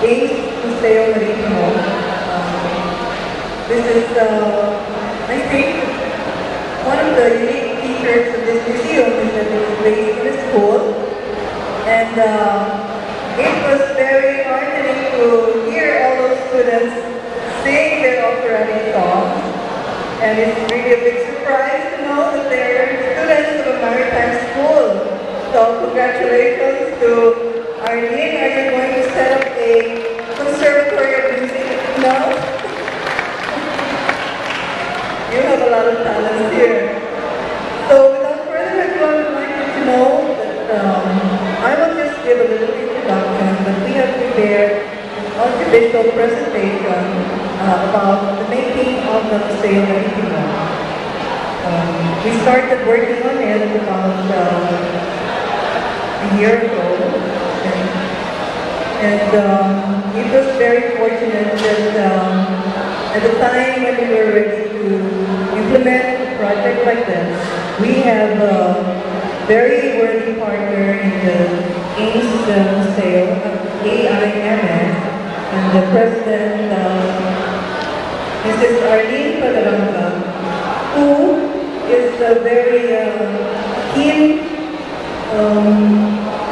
Ace Museo Marítimo. This is, I think, one of the unique features of this museum is that it was based in a school, and it was very heartening to hear all those students sing their operatic songs, and it's really a big surprise to know that they're students of a maritime school. So congratulations to Arlene. Are you going to set up a conservatory of music? No? You have a lot of talent here. So without further ado, I would like you to know that I will just give a little introduction, but we have prepared an artificial presentation about the making of the Museo Marítimo. We started working on it about a year ago, and it was very fortunate that at the time when we were ready to implement a project like this, we have a very worthy partner in the AIMS Museo, AIMS, and the president, Mrs. Arlene Palaranga, who is a very keen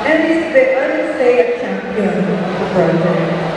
and is, I would say, a champion of the project.